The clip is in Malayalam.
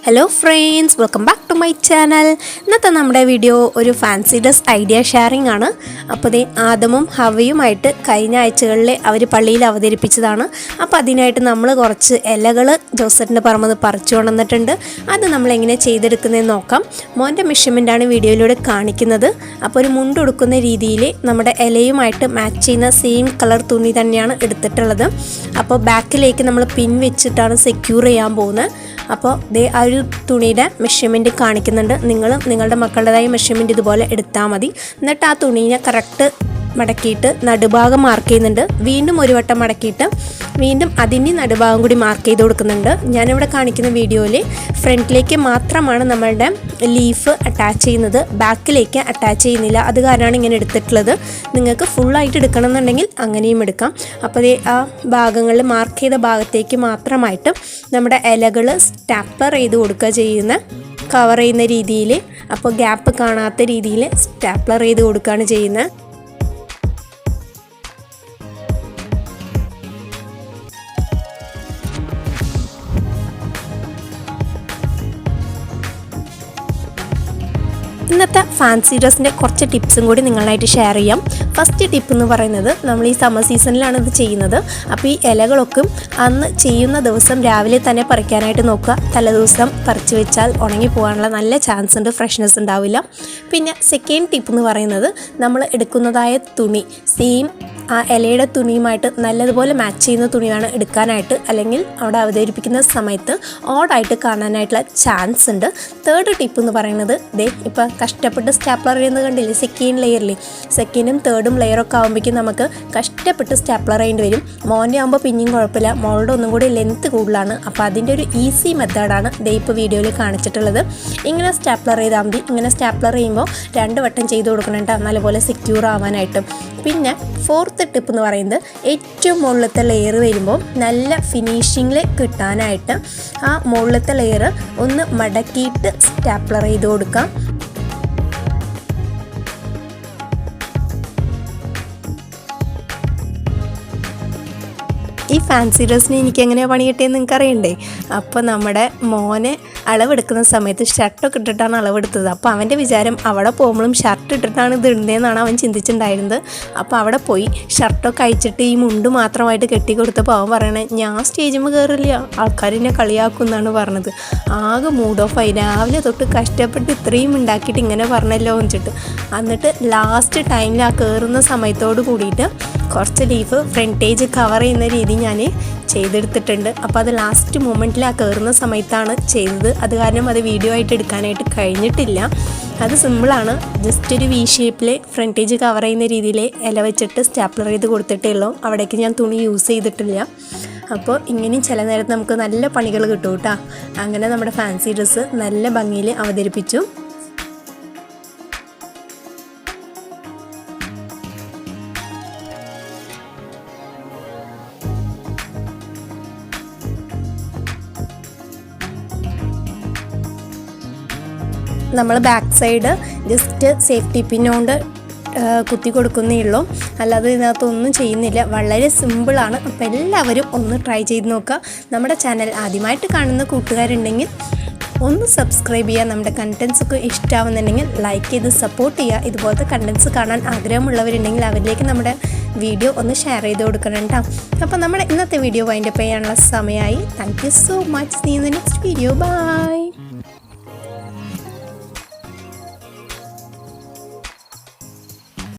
Hello friends, welcome back to my channel. ഇന്നത്തെ നമ്മുടെ വീഡിയോ ഒരു ഫാൻസി ഡ്രസ് ഐഡിയ ഷെയറിംഗ് ആണ്. അപ്പോൾ ആദമും ഹവയുമായിട്ട് കഴിഞ്ഞ ആഴ്ചകളിൽ അവർ പള്ളിയിൽ അവതരിപ്പിച്ചതാണ്. അപ്പോൾ അതിനായിട്ട് നമ്മൾ കുറച്ച് ഇലകൾ ജോസറ്റിൻ്റെ പറമ്പ് പറിച്ചു കൊണ്ടുവന്നിട്ടുണ്ട്. അത് നമ്മളെങ്ങനെ ചെയ്തെടുക്കുന്നതെന്ന് നോക്കാം. മോൻ്റെ മെഷർമെൻ്റാണ് വീഡിയോയിലൂടെ കാണിക്കുന്നത്. അപ്പോൾ ഒരു മുണ്ടുടുക്കുന്ന രീതിയിൽ നമ്മുടെ ഇലയുമായിട്ട് മാച്ച് ചെയ്യുന്ന സെയിം കളർ തുണി തന്നെയാണ് എടുത്തിട്ടുള്ളത്. അപ്പോൾ ബാക്കിലേക്ക് നമ്മൾ പിൻ വെച്ചിട്ടാണ് സെക്യൂർ ചെയ്യാൻ പോകുന്നത്. അപ്പോൾ ആ ഒരു തുണിയുടെ മെഷർമെൻറ്റ് കാണിക്കുന്നുണ്ട്. നിങ്ങളുടെ മക്കളുടേതായ മെഷർമെൻറ്റ് ഇതുപോലെ എടുത്താൽ മതി. എന്നിട്ട് ആ തുണീനെ കറക്റ്റ് മടക്കിയിട്ട് നടുഭാഗം മാർക്ക് ചെയ്യുന്നുണ്ട്. വീണ്ടും ഒരു വട്ടം മടക്കിയിട്ട് വീണ്ടും അതിൻ്റെ നടുഭാഗം കൂടി മാർക്ക് ചെയ്ത് കൊടുക്കുന്നുണ്ട്. ഞാനിവിടെ കാണിക്കുന്ന വീഡിയോയിൽ ഫ്രണ്ടിലേക്ക് മാത്രമാണ് നമ്മളുടെ ലീഫ് അറ്റാച്ച് ചെയ്യുന്നത്, ബാക്കിലേക്ക് അറ്റാച്ച് ചെയ്യുന്നില്ല. അത് കാരണമാണ് ഇങ്ങനെ എടുത്തിട്ടുള്ളത്. നിങ്ങൾക്ക് ഫുള്ളായിട്ട് എടുക്കണം എന്നുണ്ടെങ്കിൽ അങ്ങനെയും എടുക്കാം. അപ്പോൾ ആ ഭാഗങ്ങളിൽ മാർക്ക് ചെയ്ത ഭാഗത്തേക്ക് മാത്രമായിട്ട് നമ്മുടെ ഇലകൾ സ്റ്റാപ്ലർ ചെയ്ത് കൊടുക്കുക ചെയ്യുന്ന, കവർ ചെയ്യുന്ന രീതിയിൽ. അപ്പോൾ ഗ്യാപ്പ് കാണാത്ത രീതിയിൽ സ്റ്റാപ്ലർ ചെയ്ത് കൊടുക്കുകയാണ് ചെയ്യുന്നത്. ഇന്നത്തെ ഫാൻസി ഡ്രസ്സിൻ്റെ കുറച്ച് ടിപ്സും കൂടി നിങ്ങളായിട്ട് ഷെയർ ചെയ്യാം. ഫസ്റ്റ് ടിപ്പ് എന്ന് പറയുന്നത്, നമ്മൾ ഈ സമ്മർ സീസണിലാണ് ഇത് ചെയ്യുന്നത്. അപ്പോൾ ഈ ഇലകളൊക്കെ അന്ന് ചെയ്യുന്ന ദിവസം രാവിലെ തന്നെ പറിക്കാനായിട്ട് നോക്കുക. തലേദിവസം പറിച്ചു വെച്ചാൽ ഉണങ്ങി പോകാനുള്ള നല്ല ചാൻസ് ഉണ്ട്, ഫ്രഷ്നെസ് ഉണ്ടാവില്ല. പിന്നെ സെക്കൻഡ് ടിപ്പ് എന്ന് പറയുന്നത്, നമ്മൾ എടുക്കുന്നതായ തുണി സെയിം ആ ഇലയുടെ തുണിയുമായിട്ട് നല്ലതുപോലെ മാച്ച് ചെയ്യുന്ന തുണിയാണ് എടുക്കാനായിട്ട്, അല്ലെങ്കിൽ അവിടെ അവതരിപ്പിക്കുന്ന സമയത്ത് ഓടായിട്ട് കാണാനായിട്ടുള്ള ചാൻസ് ഉണ്ട്. തേർഡ് ടിപ്പ് എന്ന് പറയുന്നത്, ഇപ്പോൾ കഷ്ടപ്പെട്ട് സ്റ്റാപ്ലർ ചെയ്യുന്നത് കണ്ടില്ലേ, സെക്കൻഡ് ലെയറിൽ സെക്കൻഡും തേർഡും ലെയറൊക്കെ ആകുമ്പോഴേക്കും നമുക്ക് കഷ്ടപ്പെട്ട് സ്റ്റാപ്ലർ ചെയ്യേണ്ടി വരും. മോൻ്റെ ആകുമ്പോൾ പിന്നെയും കുഴപ്പമില്ല, മോളുടെ ഒന്നും കൂടി ലെങ്ത്ത് കൂടുതലാണ്. അപ്പോൾ അതിൻ്റെ ഒരു ഈസി മെത്തേഡാണ് ഇപ്പോൾ വീഡിയോയിൽ കാണിച്ചിട്ടുള്ളത്. ഇങ്ങനെ സ്റ്റാപ്ലർ ചെയ്താൽ മതി. ഇങ്ങനെ സ്റ്റാപ്ലർ ചെയ്യുമ്പോൾ 2 വട്ടം ചെയ്ത് കൊടുക്കണം കേട്ടോ, നല്ലപോലെ സെക്യൂർ ആവാനായിട്ട്. പിന്നെ ഫോർത്ത് ടിപ്പ് എന്ന് പറയുന്നത്, ഏറ്റവും മുകളിലത്തെ ലെയർ വരുമ്പോൾ നല്ല ഫിനിഷിങ്ങിൽ കിട്ടാനായിട്ട് ആ മുകളിലത്തെ ലെയർ ഒന്ന് മടക്കിയിട്ട് സ്റ്റാപ്ലർ ചെയ്ത് കൊടുക്കാം. ഈ ഫാൻസി ഡ്രസ്സിന് എനിക്ക് എങ്ങനെയാണ് പണി കിട്ടിയെന്ന് നിങ്ങൾക്ക് അറിയണ്ടേ? അപ്പോൾ നമ്മുടെ മോനെ അളവെടുക്കുന്ന സമയത്ത് ഷർട്ടൊക്കെ ഇട്ടിട്ടാണ് അളവെടുത്തത്. അപ്പോൾ അവൻ്റെ വിചാരം അവിടെ പോകുമ്പോഴും ഷർട്ട് ഇട്ടിട്ടാണ് ഇത് ഇടുന്നതെന്നാണ് അവൻ ചിന്തിച്ചിട്ടുണ്ടായിരുന്നത്. അപ്പോൾ അവിടെ പോയി ഷർട്ടൊക്കെ അയച്ചിട്ട് ഈ മുണ്ട് മാത്രമായിട്ട് കെട്ടിക്കൊടുത്തപ്പോൾ അവൻ പറയണേ, ഞാൻ സ്റ്റേജിൽ കയറില്ല, ആൾക്കാരെന്നെ കളിയാക്കും എന്നാണ് പറഞ്ഞത്. ആകെ മൂഡ് ഓഫ് ആയി. രാവിലെ തൊട്ട് കഷ്ടപ്പെട്ട് ഇത്രയും ഉണ്ടാക്കിയിട്ട് ഇങ്ങനെ പറഞ്ഞല്ലോ വെച്ചിട്ട്. എന്നിട്ട് ലാസ്റ്റ് ടൈമിൽ ആ കയറുന്ന സമയത്തോട് കൂടിയിട്ട് കുറച്ച് ലീഫ് ഫ്രണ്ടേജ് കവർ ചെയ്യുന്ന രീതി ഞാൻ ചെയ്തെടുത്തിട്ടുണ്ട്. അപ്പോൾ അത് ലാസ്റ്റ് മൊമെൻറ്റിൽ ആ കയറുന്ന സമയത്താണ് ചെയ്തത്. അത് കാരണം അത് വീഡിയോ ആയിട്ട് എടുക്കാനായിട്ട് കഴിഞ്ഞിട്ടില്ല. അത് സിമ്പിളാണ്. ജസ്റ്റ് ഒരു വി ഷേപ്പിൽ ഫ്രണ്ടേജ് കവർ ചെയ്യുന്ന രീതിയിൽ ഇല വെച്ചിട്ട് സ്റ്റാപ്ലർ ചെയ്ത് കൊടുത്തിട്ടേ ഉള്ളൂ. അവിടേക്ക് ഞാൻ തുണി യൂസ് ചെയ്തിട്ടില്ല. അപ്പോൾ ഇങ്ങനെയും ചില നേരത്ത് നമുക്ക് നല്ല പണികൾ കിട്ടും കേട്ടോ. അങ്ങനെ നമ്മുടെ ഫാൻസി ഡ്രസ്സ് നല്ല ഭംഗിയിൽ അവതരിപ്പിച്ചു. നമ്മൾ ബാക്ക് സൈഡ് ജസ്റ്റ് സേഫ്റ്റി പിന്നുകൊണ്ട് കുത്തി കൊടുക്കുന്നേ ഉള്ളൂ, അല്ലാതെ ഇതിനകത്തൊന്നും ചെയ്യുന്നില്ല. വളരെ സിമ്പിളാണ്. അപ്പോൾ എല്ലാവരും ഒന്ന് ട്രൈ ചെയ്ത് നോക്കുക. നമ്മുടെ ചാനൽ ആദ്യമായിട്ട് കാണുന്ന കൂട്ടുകാരുണ്ടെങ്കിൽ ഒന്ന് സബ്സ്ക്രൈബ് ചെയ്യുക. നമ്മുടെ കണ്ടൻസൊക്കെ ഇഷ്ടമാവുന്നുണ്ടെങ്കിൽ ലൈക്ക് ചെയ്ത് സപ്പോർട്ട് ചെയ്യുക. ഇതുപോലത്തെ കണ്ടൻസ് കാണാൻ ആഗ്രഹമുള്ളവരുണ്ടെങ്കിൽ അവരിലേക്ക് നമ്മുടെ വീഡിയോ ഒന്ന് ഷെയർ ചെയ്ത് കൊടുക്കണം കേട്ടോ. അപ്പോൾ നമ്മുടെ ഇന്നത്തെ വീഡിയോ വൈൻഡപ്പ് ചെയ്യാനുള്ള സമയമായി. Thank you so much. See you in the next video. By.